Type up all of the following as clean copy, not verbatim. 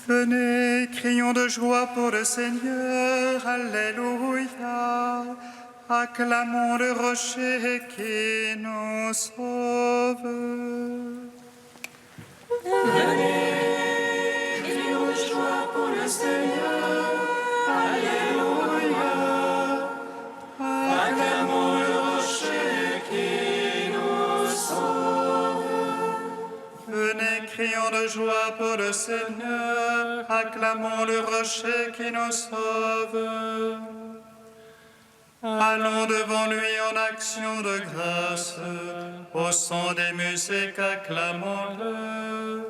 Venez, crions de joie pour le Seigneur, Alléluia. Acclamons le rocher qui nous sauve. Venez, crions de joie pour le Seigneur, Alléluia. Acclamons le rocher qui nous sauve. Venez, crions de joie pour le Seigneur, acclamons le rocher qui nous sauve. Allons devant lui en action de grâce, au son des musiques, acclamons-le.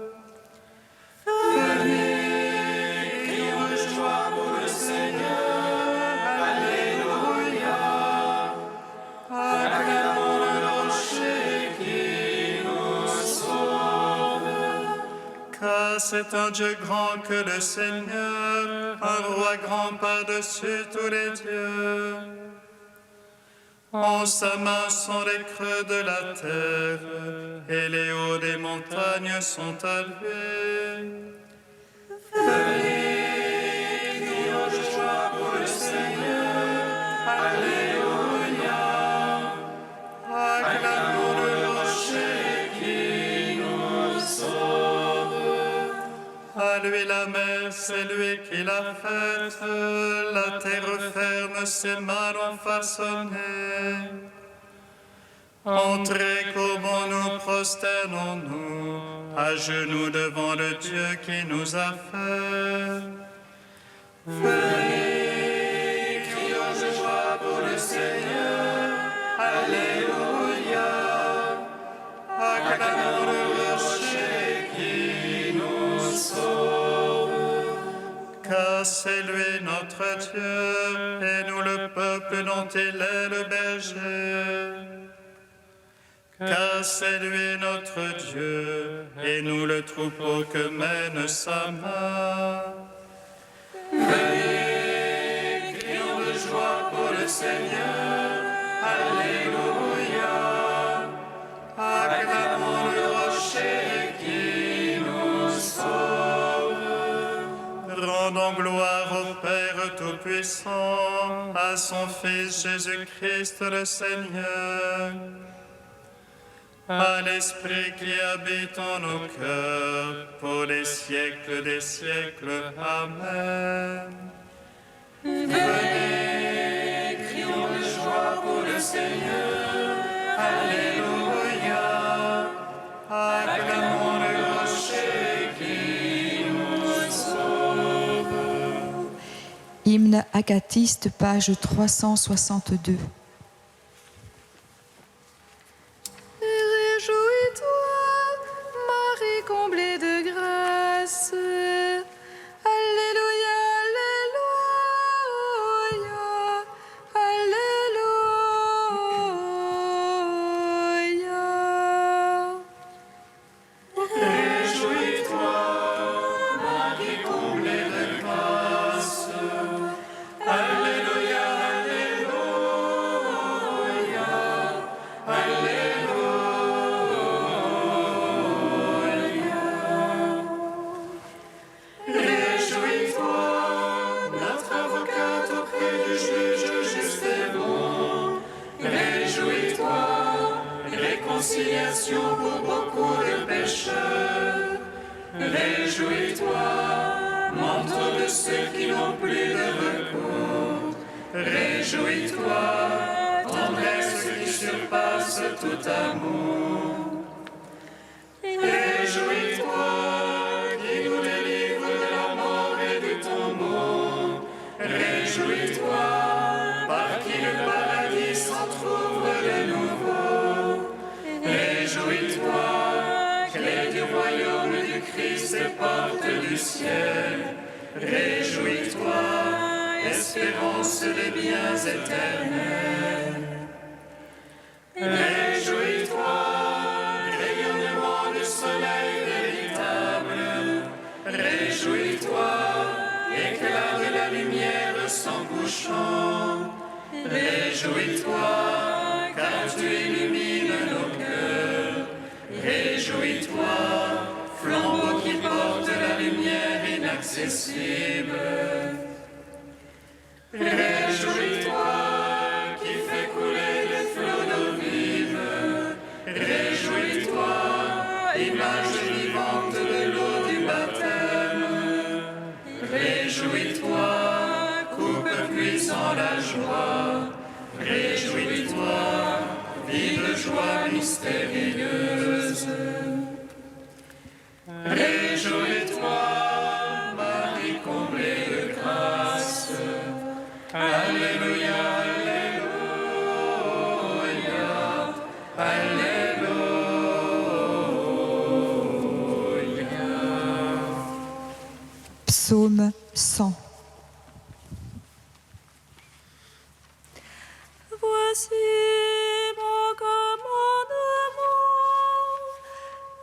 Venez, crions de joie pour le Seigneur, Alléluia. Acclamons le rocher qui nous sauve. Car c'est un Dieu grand que le Seigneur, un roi grand par-dessus tous les dieux. En sa main sont les creux de la terre, et les hauts des montagnes sont à lui. Venez, crions de joie pour le Seigneur, Alléluia. Acclamons le rocher qui nous sauve. À lui la mer, c'est lui qui l'a faite, la terre ferme, ses mains l'ont façonnée. Entrez, comment nous prosternons-nous, à genoux devant le Dieu qui nous a fait. Venez, crions de joie pour le Seigneur, Alléluia. Acclamons le rocher qui nous sauve. Car c'est lui notre Dieu, et nous le peuple dont il est le berger. Car c'est lui notre Dieu, et nous le troupeau que mène sa main. Venez, crions de joie pour le Seigneur, Alléluia. Acclamons le rocher qui nous sauve. Rendons gloire au Père Tout-Puissant, à son Fils Jésus-Christ le Seigneur, à l'Esprit qui habite en nos cœurs, pour les siècles des siècles. Amen. Venez, crions de joie pour le Seigneur, Alléluia. Acclamons le rocher qui nous sauve. Hymne agatiste, page 362. Réjouis-toi, Marie comblée de grâce. Alléluia, Alléluia, Alléluia. Réjouis-toi, Marie comblée de grâce. Alléluia, Alléluia, Alléluia. Réjouis-toi, notre avocate auprès du juge juste et bon. Réjouis-toi, réconciliation pour beaucoup de pécheurs. Réjouis-toi, manteau de ceux qui n'ont plus de recours. Réjouis-toi, tendresse qui surpasse tout amour. Réjouis-toi, qui nous délivre de la mort et du tombeau. Réjouis-toi, par qui le paradis s'entr'ouvre de nouveau. Réjouis-toi, clé du royaume du Christ et porte du ciel. Réjouis-toi, espérance des biens éternels. Réjouis-toi, rayonnement du soleil véritable. Réjouis-toi, éclat de la lumière sans couchant. Réjouis-toi, car tu illumines nos cœurs. Réjouis-toi, flambeau qui porte la lumière inaccessible. inaccessible. Réjouis-toi qui fais couler les flots d'eau vive. Réjouis-toi, image vivante de l'eau du baptême. Réjouis-toi, coupe puissant la joie. Réjouis-toi, vive joie mystérieuse. Réjouis-toi, Marie comblée de grâce. Alléluia, Alléluia, Alléluia. Psaume 100. Voici mon commandement.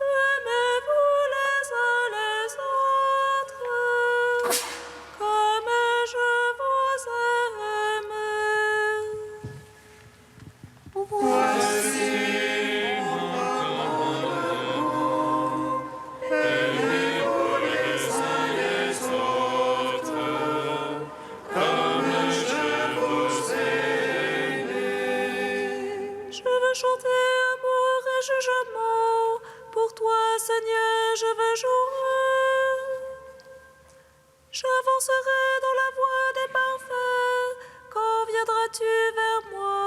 Aimez-vous les uns les autres, comme je vous aime. Voici mon commandement. Aimez-vous les uns les autres, comme je vous aime. Je veux chanter amour et jugement. Pour toi, Seigneur, je veux jouer. J'avancerai dans la voie des parfaits. Quand viendras-tu vers moi?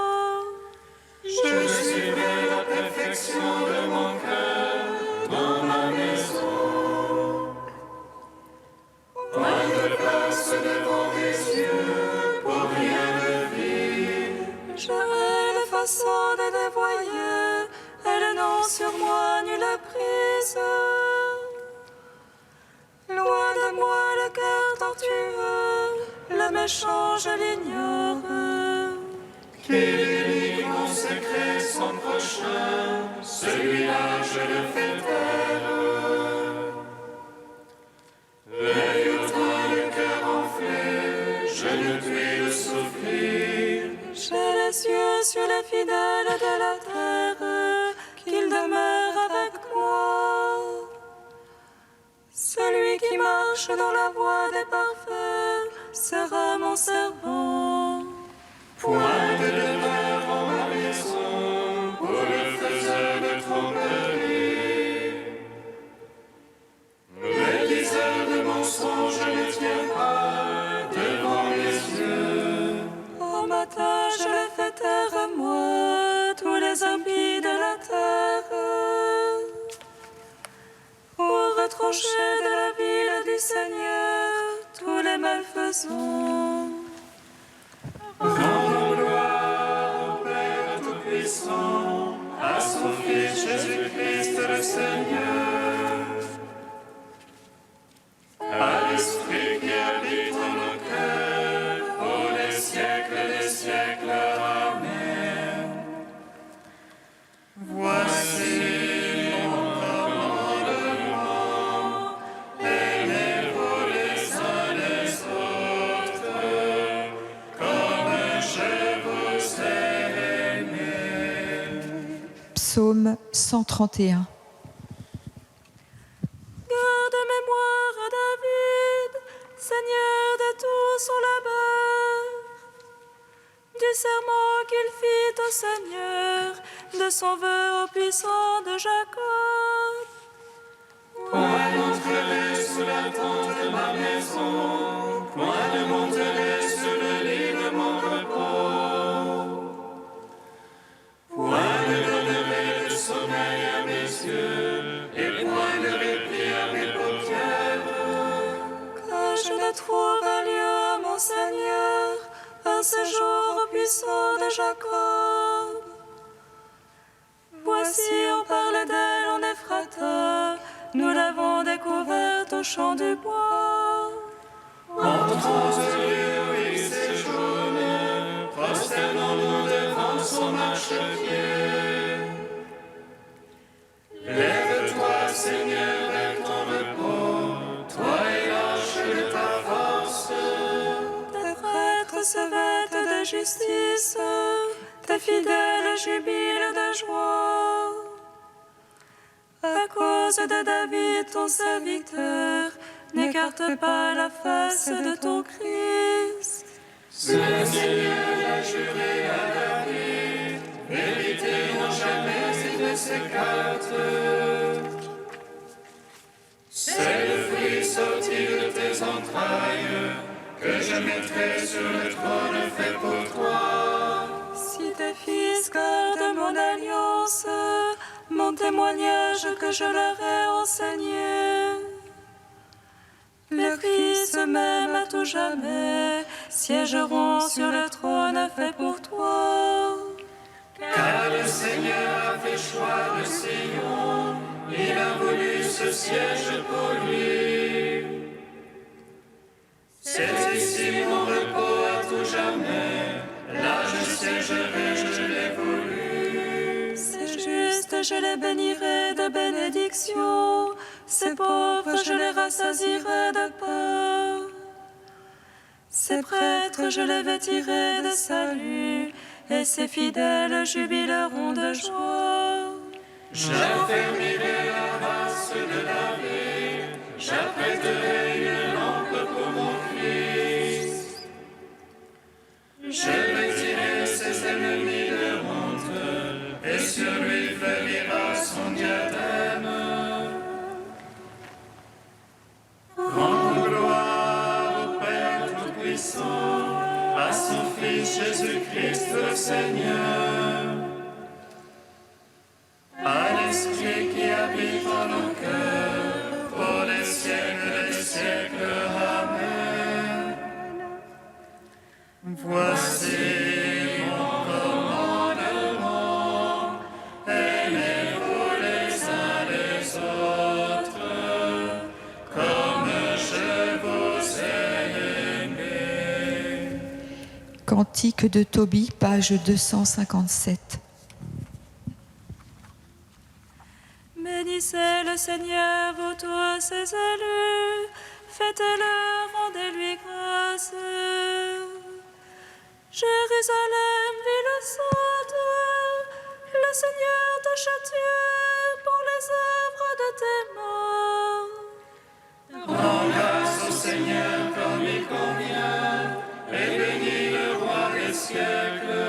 Je suivrai la perfection de mon cœur dans ma maison. Point de place devant mes yeux pour rien de vil. J'aurai les façons de dévoyer, et le nom sur moi nulle prise. Loin de moi le cœur tortueux, le méchant je l'ignore. Qu'il délivre en secret son prochain, celui-là je le fais taire. L'œil au train, le cœur enflé, je ne puis le souffrir. J'ai les yeux sur les fidèles de la terre, qu'ils demeurent avec moi. Celui qui marche dans la voie des parfaits sera mon servant. Point de demeure en ma maison pour le faiseur de tromperie. Le diseur de mensonges ne tient pas devant mes yeux. Au matin, je les fais taire à moi, tous les impies de la terre. Pour retrancher de la ville du Seigneur tous les malfaisants. Rendons gloire au Père Tout-Puissant, à son Fils Jésus-Christ le Seigneur, à l'Esprit qui habite en nos cœurs, pour les siècles des siècles. Amen. Voici mon commandement, aimez-vous les uns les autres, comme je vous aime. Psaume 131. Garde mémoire à David, Seigneur de tout son labeur, du serment qu'il fit au Seigneur, de son vœu au puissant de Jacob. Point n'entrerai sous la tente de ma maison, point ne monterai sur le lit de mon repos. Point ne donnerai de sommeil à mes yeux, et point de répit à mes paupières. Que je ne trouve un lieu à mon Seigneur, un séjour au puissant de Jacob. Voici, on parle d'elle en Ephrata, nous l'avons découverte au champ du bois. Entrons au lieu où il séjourne, prosternons-nous devant son marchepied. Lève-toi, Seigneur, vers ton repos, toi et l'arche de ta force. Tes prêtres se vêtent de justice, tes fidèles jubilent de joie. À cause de David, ton serviteur, n'écarte pas la face de ton Christ. Le Seigneur a juré à David, vérité non jamais il ne s'écarte. C'est le fruit sorti de tes entrailles que je mettrai sur le trône fait pour toi. Si tes fils gardent mon alliance, mon témoignage que je leur ai enseigné, le Christ même à tout jamais siégeront sur le trône fait pour toi. Car le Seigneur a fait choix de Sion, il a voulu ce siège pour lui. C'est ici mon repos à tout jamais, là je siégerai, je l'ai voulu. C'est juste, je les bénirai de bénédictions, ces pauvres, je les rassasierai de pain. Ces prêtres, je les vêtirai de salut, et ces fidèles jubileront de joie. J'affermirai la race de David, j'apprêterai une lampe pour mon Christ. Je vêtirai ses ennemis de honte, et sur lui fleurira son diadème. Rends gloire au Père Tout-Puissant, à son Fils Jésus-Christ le Seigneur, à l'Esprit qui habite en nos cœurs, pour les siècles des siècles. Amen. Voici mon commandement, aimez-vous les uns les autres, comme je vous ai aimé. Cantique de Tobie, page 257. Bénissez le Seigneur, vous tous ses élus, faites-le, rendez-lui grâce. Jérusalem, ville sainte, le Seigneur t'a châtié pour les œuvres de tes mains. Rends grâce au Seigneur comme il convient, et bénis le roi des siècles.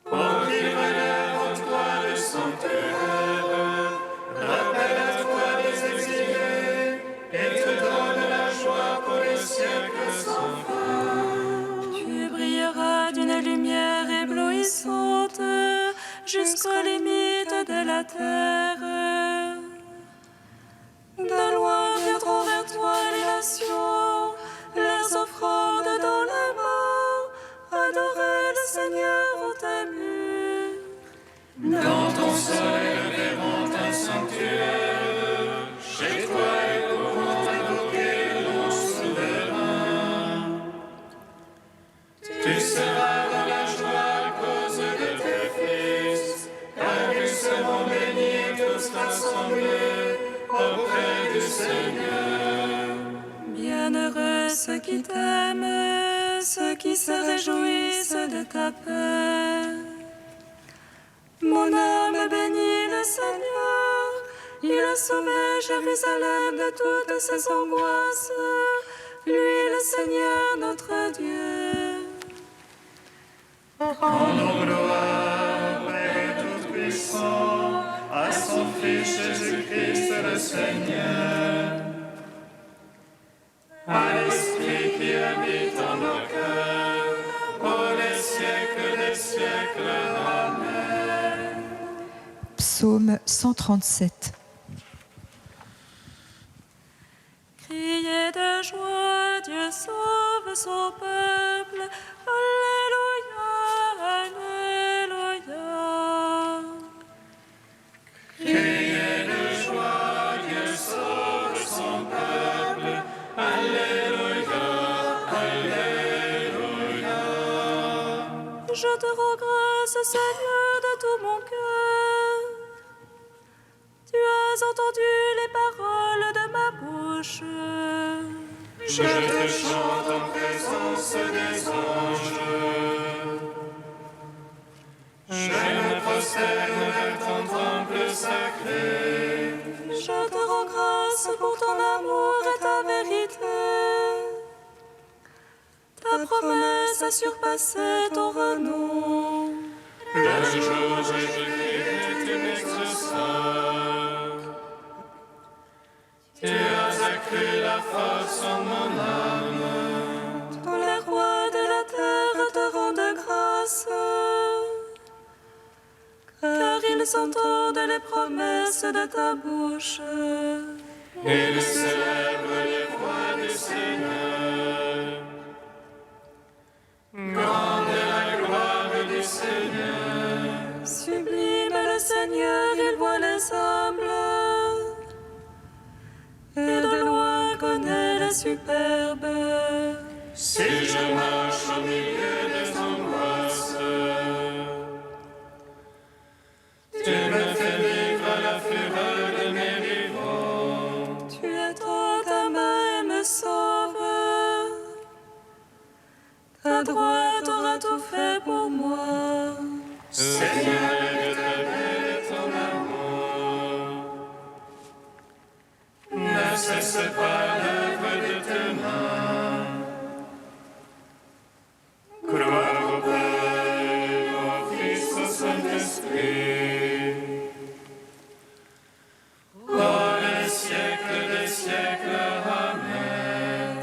Pour qu'il relève en toi le sanctuaire, rappelle à toi les exilés, et te donne la joie pour les siècles sans fin. Tu brilleras d'une lumière éblouissante jusqu'aux limites de la terre. De loin viendront vers toi les nations, leurs offrandes dans les mains, adorer le Seigneur au tes murs. Dans ton soleil verront un sanctuaire, chez toi ils pourront invoquer le nom souverain. Tu seras dans la joie à cause de tes fils, car ils seront bénis tous rassemblés auprès du Seigneur. Bienheureux ceux qui t'aiment, ceux qui se réjouissent de ta paix. Mon âme bénit le Seigneur, il a sauvé Jérusalem de toutes ses angoisses, lui le Seigneur notre Dieu. Rendons gloire au Père Tout-Puissant, à son Fils Jésus-Christ le Seigneur, à l'Esprit qui habite en nos cœurs, pour les siècles des siècles. Amen. Psaume 137. Criez de joie, Dieu sauve son peuple. Alléluia, Alléluia. Criez de joie, Dieu sauve son peuple. Alléluia, Alléluia. Je te rends grâce, Seigneur, de tout mon cœur. Tu as entendu les paroles de ma bouche. Je te chante en présence des anges. Je me prosterne vers ton temple sacré. Je te rends grâce pour ta promesse a surpassé ton renom. Le jour où je prie, tu m'exauces. Tu as accru la force en mon âme. Tous les rois de la terre te rendent grâce, car ils entendent les promesses de ta bouche. Ils célèbrent les voies du Seigneur. Grande est la gloire du Seigneur. Sublime le Seigneur, il voit les humbles, et de loin connaît les superbes. Si je marche au milieu des angoisses, tu me fais vivre la fureur de mes vivants. Tu étends ta main et me sauves. Ta droite aura tout fait pour moi. Seigneur, l'éternel est ton amour. Ne cesse pas l'œuvre de tes mains. Gloire au Père, au Fils, au Saint-Esprit. Dans les siècles des siècles, Amen.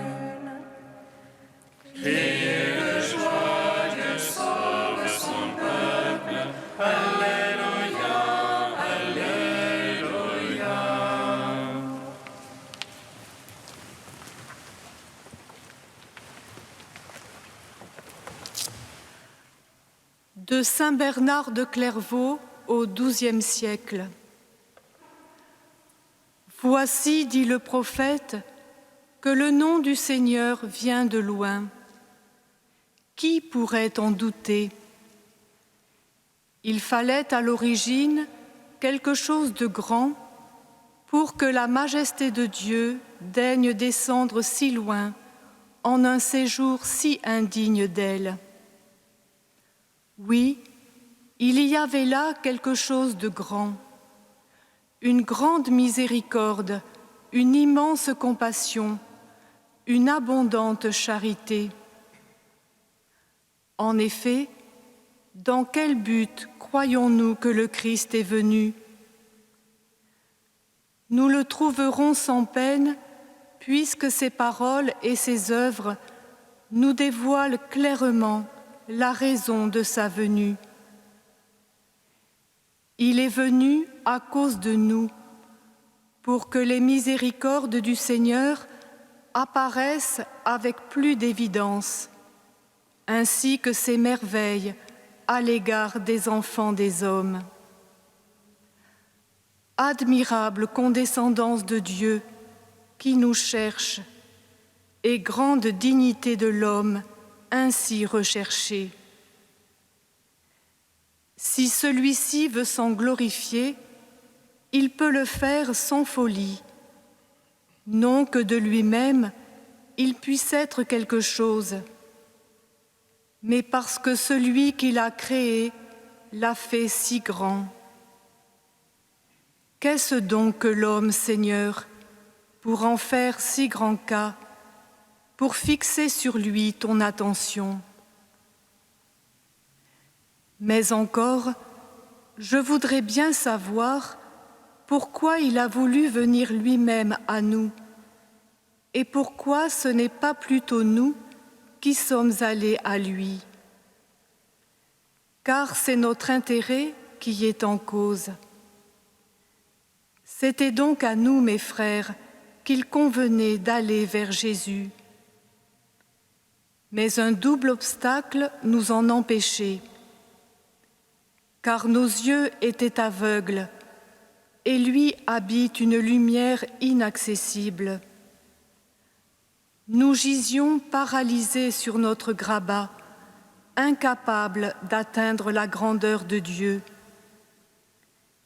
Criez de joie, Dieu sauve son peuple. Alléluia, Alléluia. De saint Bernard de Clairvaux au XIIe siècle. Voici, dit le prophète, que le nom du Seigneur vient de loin. Qui pourrait en douter? Il fallait à l'origine quelque chose de grand pour que la majesté de Dieu daigne descendre si loin en un séjour si indigne d'elle. Oui, il y avait là quelque chose de grand, une grande miséricorde, une immense compassion, une abondante charité. En effet, dans quel but croyons-nous que le Christ est venu? Nous le trouverons sans peine, puisque ses paroles et ses œuvres nous dévoilent clairement la raison de sa venue. Il est venu à cause de nous, pour que les miséricordes du Seigneur apparaissent avec plus d'évidence, ainsi que ses merveilles à l'égard des enfants des hommes. Admirable condescendance de Dieu qui nous cherche, et grande dignité de l'homme ainsi recherché. Si celui-ci veut s'en glorifier, il peut le faire sans folie, non que de lui-même il puisse être quelque chose, mais parce que celui qui l'a créé l'a fait si grand. Qu'est-ce donc que l'homme, Seigneur, pour en faire si grand cas, pour fixer sur lui ton attention? Mais encore, je voudrais bien savoir pourquoi il a voulu venir lui-même à nous, et pourquoi ce n'est pas plutôt nous qui sommes allés à lui. Car c'est notre intérêt qui est en cause. C'était donc à nous, mes frères, qu'il convenait d'aller vers Jésus. Mais un double obstacle nous en empêchait, car nos yeux étaient aveugles, et lui habite une lumière inaccessible. Nous gisions paralysés sur notre grabat, incapables d'atteindre la grandeur de Dieu.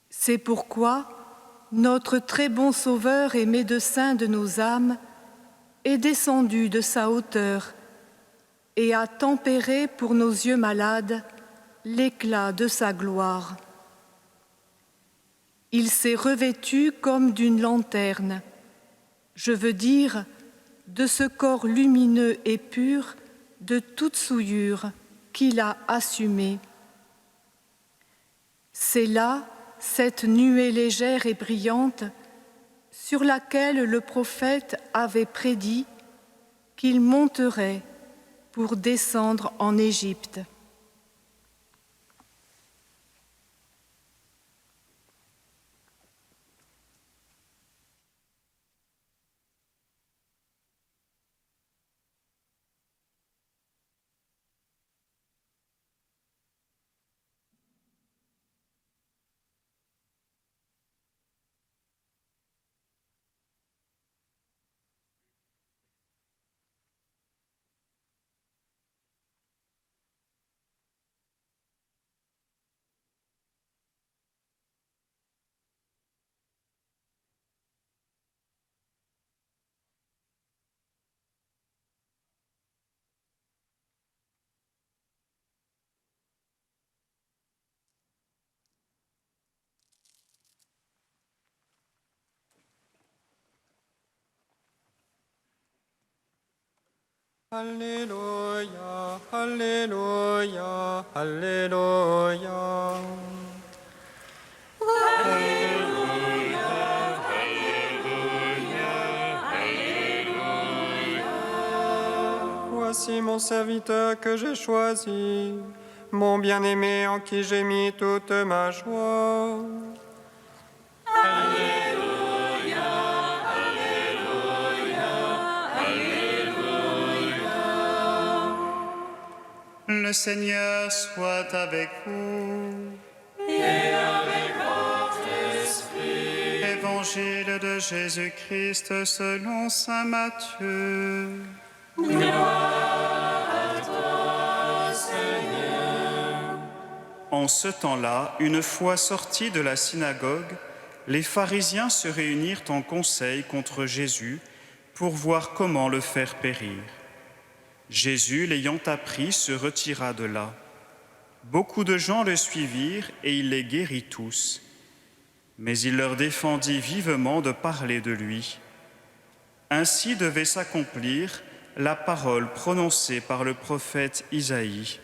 C'est pourquoi notre très bon Sauveur et médecin de nos âmes est descendu de sa hauteur et a tempéré pour nos yeux malades l'éclat de sa gloire. Il s'est revêtu comme d'une lanterne, je veux dire, de ce corps lumineux et pur de toute souillure qu'il a assumée. C'est là cette nuée légère et brillante sur laquelle le prophète avait prédit qu'il monterait pour descendre en Égypte. Alléluia, Alléluia, Alléluia. Voici mon serviteur que j'ai choisi, mon bien-aimé en qui j'ai mis toute ma joie. Le Seigneur soit avec vous. Et avec votre esprit. Évangile de Jésus-Christ selon saint Matthieu. Gloire à toi, Seigneur. En ce temps-là, une fois sortis de la synagogue, les pharisiens se réunirent en conseil contre Jésus pour voir comment le faire périr. Jésus, l'ayant appris, se retira de là. Beaucoup de gens le suivirent et il les guérit tous. Mais il leur défendit vivement de parler de lui. Ainsi devait s'accomplir la parole prononcée par le prophète Isaïe.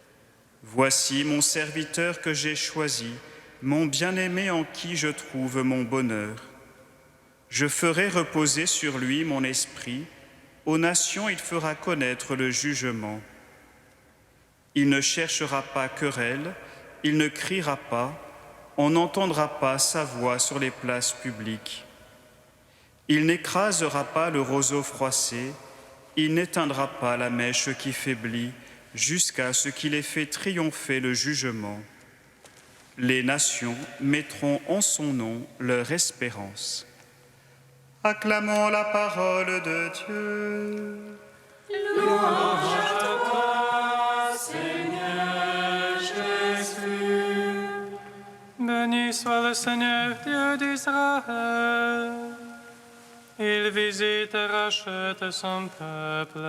« Voici mon serviteur que j'ai choisi, mon bien-aimé en qui je trouve mon bonheur. Je ferai reposer sur lui mon esprit. Aux nations, il fera connaître le jugement. Il ne cherchera pas querelle, il ne criera pas, on n'entendra pas sa voix sur les places publiques. Il n'écrasera pas le roseau froissé, il n'éteindra pas la mèche qui faiblit, jusqu'à ce qu'il ait fait triompher le jugement. Les nations mettront en son nom leur espérance. » Acclamons la parole de Dieu. Louange à toi, Seigneur Jésus. Béni soit le Seigneur, Dieu d'Israël. Il visite et rachète son peuple.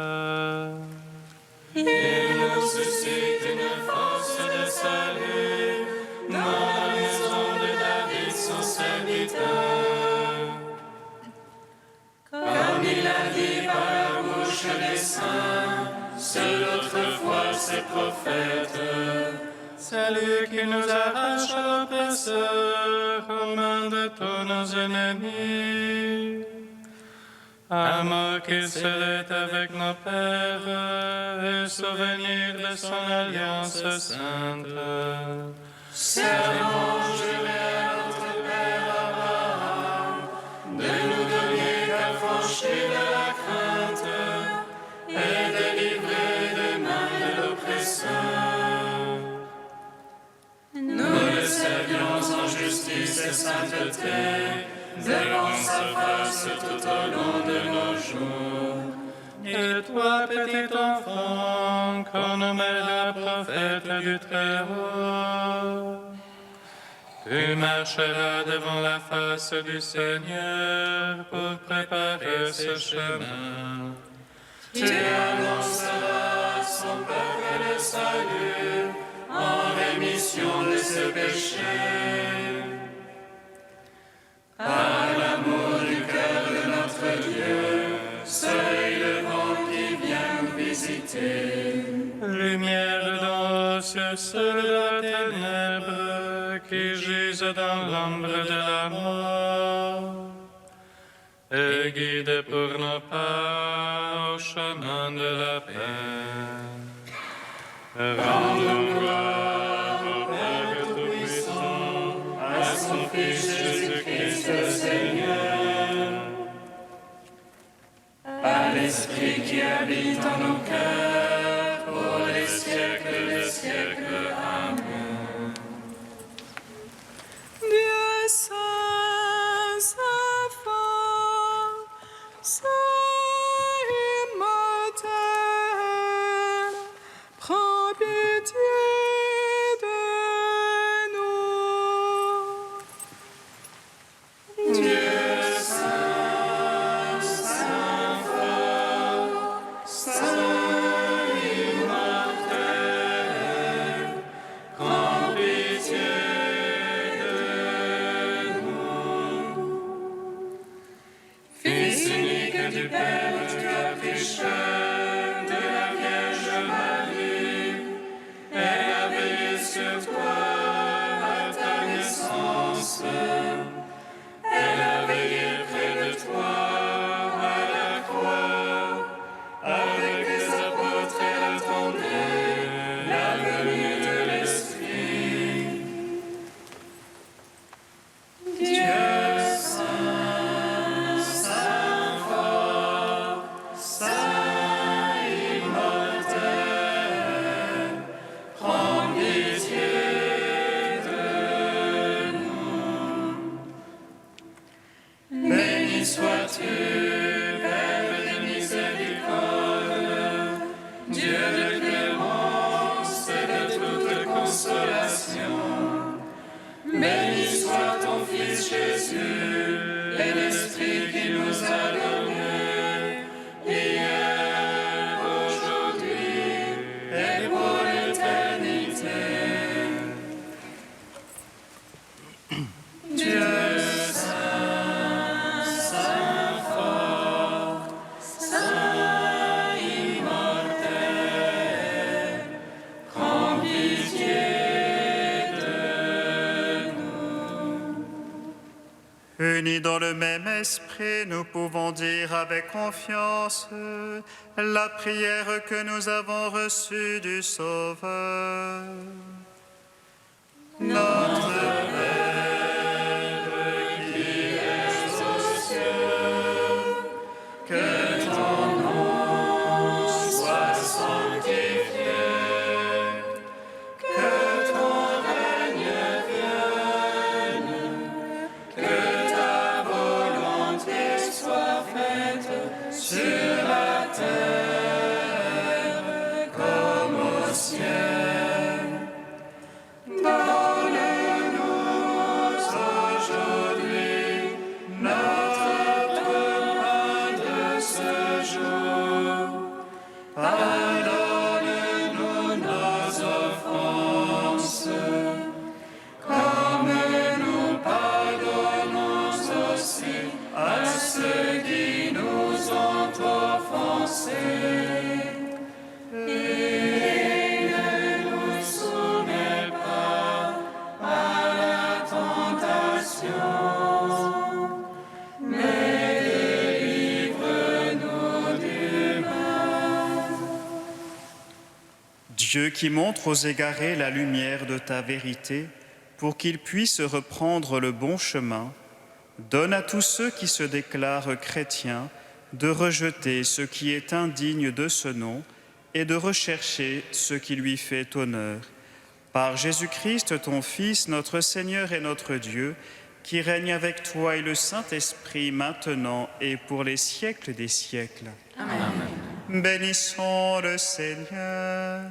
Il nous suscite une force de salut dans la maison de David, son serviteur. Comme il a dit par la bouche des saints, seul autrefois ses prophètes. C'est lui qui nous arrache à l'oppresseur, aux mains de tous nos ennemis. À mort qu'il serait avec nos pères, et souvenir de son alliance sainte. Serment juré à notre Père Abraham, de nous donner d'affranchir de la crainte et de livrer des mains de l'oppresseur. Nous le servions en justice et sainteté, devant sa face tout au long de nos jours. Et toi, petit enfant, qu'on nommera prophète du Très-Haut, tu marcheras devant la face du Seigneur pour préparer ce chemin. Tu annonceras à son peuple le salut en rémission de ses péchés. Par l'amour du cœur de notre Dieu, soleil levant qui vient nous visiter, Lumière dans ce seul de la ténèbre qui gise dans l'ombre de la mort, et guide pour nos pas au chemin de la paix. Rendons gloire au Père Tout-Puissant, à son Fils Jésus-Christ le Seigneur, à l'Esprit qui habite en nos cœurs, pour les siècles des siècles. Amen. Dieu saint, saint fort, saint immortel, prends pitié de nous. Dieu saint, saint fort, saint immortel, prends pitié de nous. Fils unique du Père, tu as pécheur de la Vierge Marie, elle a veillé sur toi à ta naissance. Elle a veillé près de toi à la croix, avec les apôtres elle attendait la venue de l'Esprit. Dieu saint, saint fort, saint immortel, prends pitié de nous. Béni sois-tu, Père de miséricorde, Dieu de clémence et de toute consolation. Béni soit ton Fils Jésus et l'Esprit qui nous a donnés, hier, aujourd'hui et pour l'éternité. Dieu saint, saint fort, saint immortel, prends pitié de nous. Unis dans le même esprit, nous pouvons dire avec confiance la prière que nous avons reçue du Sauveur. Notre Père qui es aux cieux, que ton nom soit sanctifié, que ton règne vienne, que ta volonté soit faite sur la terre comme au ciel. Donne-nous aujourd'hui notre pain de ce jour. Pardonne-nous nos offenses, comme nous pardonnons aussi à ceux qui nous ont offensés. Et ne nous soumets pas à la tentation, mais délivre-nous du mal. Dieu qui montre aux égarés la lumière de ta vérité, pour qu'ils puissent reprendre le bon chemin, donne à tous ceux qui se déclarent chrétiens de rejeter ce qui est indigne de ce nom et de rechercher ce qui lui fait honneur. Par Jésus-Christ, ton Fils, notre Seigneur et notre Dieu, qui règne avec toi et le Saint-Esprit maintenant et pour les siècles des siècles. Amen. Bénissons le Seigneur.